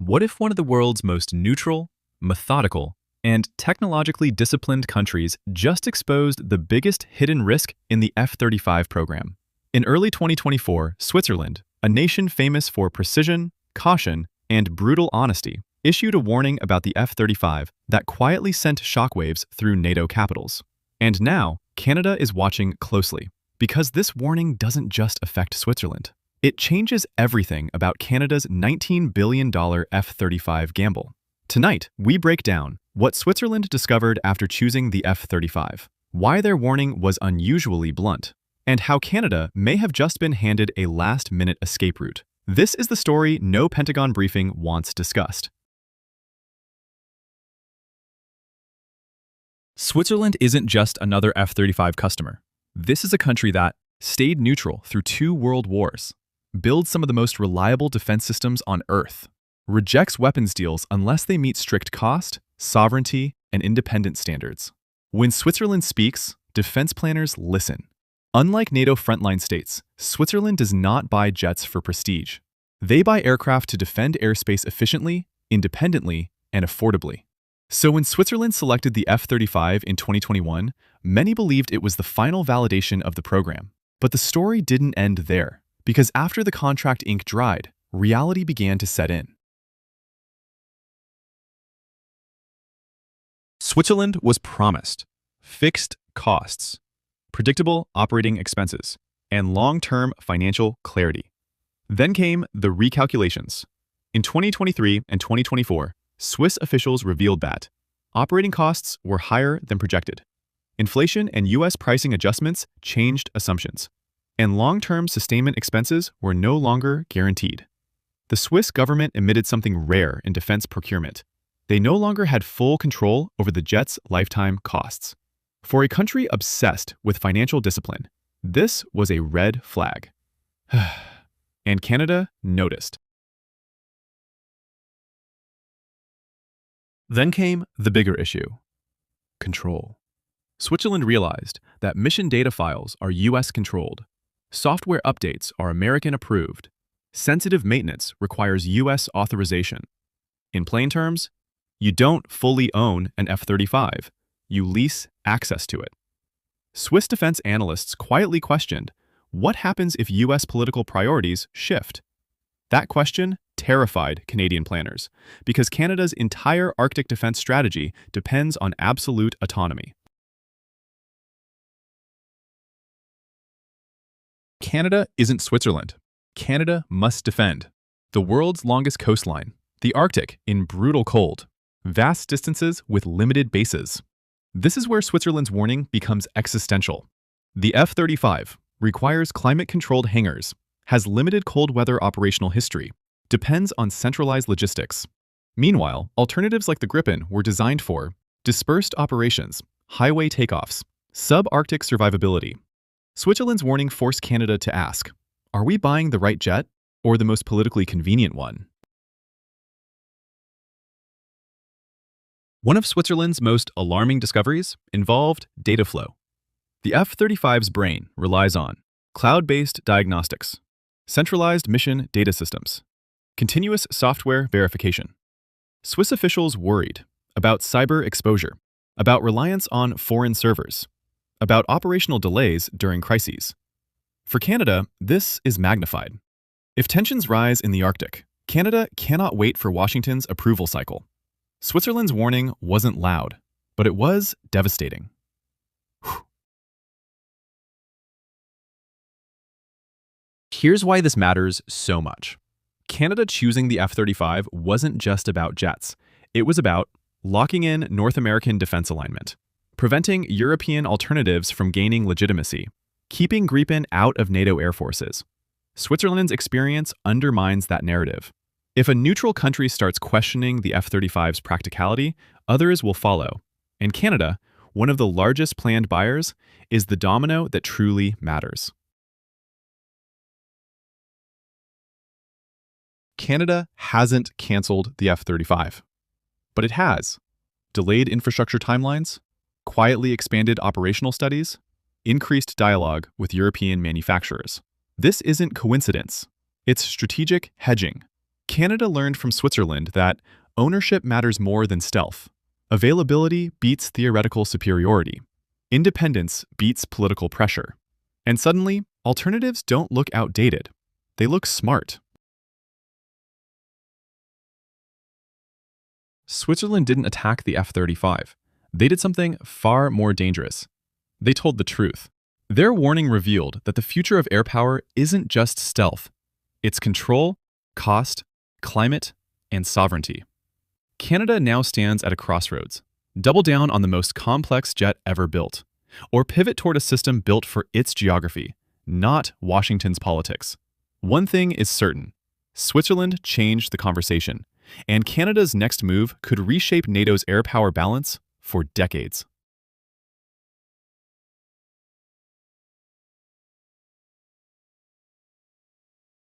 What if one of the world's most neutral, methodical, and technologically disciplined countries just exposed the biggest hidden risk in the F-35 program? In early 2024, Switzerland, a nation famous for precision, caution, and brutal honesty, issued a warning about the F-35 that quietly sent shockwaves through NATO capitals. And now, Canada is watching closely, because this warning doesn't just affect Switzerland. It changes everything about Canada's $19 billion F-35 gamble. Tonight, we break down what Switzerland discovered after choosing the F-35, why their warning was unusually blunt, and how Canada may have just been handed a last-minute escape route. This is the story no Pentagon briefing wants discussed. Switzerland isn't just another F-35 customer. This is a country that stayed neutral through 2 world wars, builds some of the most reliable defense systems on Earth, rejects weapons deals unless they meet strict cost, sovereignty, and independence standards. When Switzerland speaks, defense planners listen. Unlike NATO frontline states, Switzerland does not buy jets for prestige. They buy aircraft to defend airspace efficiently, independently, and affordably. So when Switzerland selected the F-35 in 2021, many believed it was the final validation of the program. But the story didn't end there, because after the contract ink dried, reality began to set in. Switzerland was promised fixed costs, predictable operating expenses, and long-term financial clarity. Then came the recalculations. In 2023 and 2024, Swiss officials revealed that operating costs were higher than projected. Inflation and U.S. pricing adjustments changed assumptions, and long-term sustainment expenses were no longer guaranteed. The Swiss government admitted something rare in defense procurement. They no longer had full control over the jet's lifetime costs. For a country obsessed with financial discipline, this was a red flag. And Canada noticed. Then came the bigger issue: control. Switzerland realized that mission data files are US-controlled, software updates are American-approved, sensitive maintenance requires US authorization. In plain terms, you don't fully own an F-35, you lease access to it. Swiss defense analysts quietly questioned, what happens if US political priorities shift? That question terrified Canadian planners, because Canada's entire Arctic defense strategy depends on absolute autonomy. Canada isn't Switzerland. Canada must defend the world's longest coastline, the Arctic in brutal cold, vast distances with limited bases. This is where Switzerland's warning becomes existential. The F-35 requires climate-controlled hangars, has limited cold weather operational history, depends on centralized logistics. Meanwhile, alternatives like the Gripen were designed for dispersed operations, highway takeoffs, sub-Arctic survivability. Switzerland's warning forced Canada to ask, are we buying the right jet or the most politically convenient one? One of Switzerland's most alarming discoveries involved data flow. The F-35's brain relies on cloud-based diagnostics, centralized mission data systems, continuous software verification. Swiss officials worried about cyber exposure, about reliance on foreign servers, about operational delays during crises. For Canada, this is magnified. If tensions rise in the Arctic, Canada cannot wait for Washington's approval cycle. Switzerland's warning wasn't loud, but it was devastating. Here's why this matters so much. Canada choosing the F-35 wasn't just about jets. It was about locking in North American defense alignment, preventing European alternatives from gaining legitimacy, keeping Gripen out of NATO air forces. Switzerland's experience undermines that narrative. If a neutral country starts questioning the F-35's practicality, others will follow. And Canada, one of the largest planned buyers, is the domino that truly matters. Canada hasn't canceled the F-35, but it has delayed infrastructure timelines, quietly expanded operational studies, increased dialogue with European manufacturers. This isn't coincidence. It's strategic hedging. Canada learned from Switzerland that ownership matters more than stealth. Availability beats theoretical superiority. Independence beats political pressure. And suddenly, alternatives don't look outdated. They look smart. Switzerland didn't attack the F-35. They did something far more dangerous. They told the truth. Their warning revealed that the future of air power isn't just stealth. It's control, cost, climate, and sovereignty. Canada now stands at a crossroads. Double down on the most complex jet ever built, or pivot toward a system built for its geography, not Washington's politics. One thing is certain: Switzerland changed the conversation, and Canada's next move could reshape NATO's air power balance for decades.